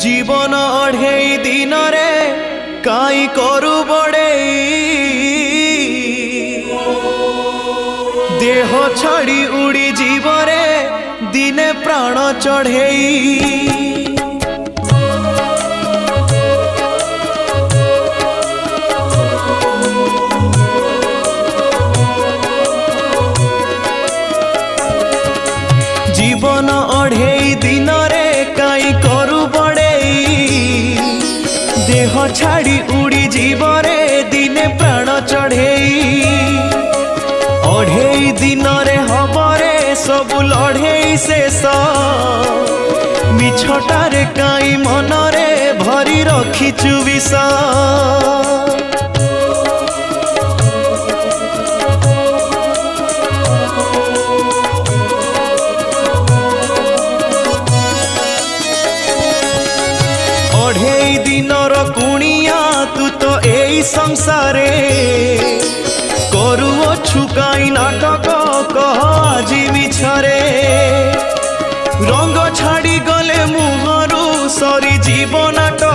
जीवन अढ़ेई दिन रे काई करू बड़े देह छाड़ी उड़ी जीवरे दिने प्राण चढ़ेई जीवन अढ़ेई दिन रे काई करू बड़े देह छाड़ी उड़ी जीवरे दिने प्राण चढ़ेई अढ़ेई दिन रे हबरे सबु लढ़ेई शेष मिछटारे काई मनरे भरी रखिचु विष अढ़ेई दिनर कुणिया तू तो एई संसारे करुअछु काई नाटक कह आजी मिछरे रंग छाड़ी गले मुहरु सरी जीव नाटक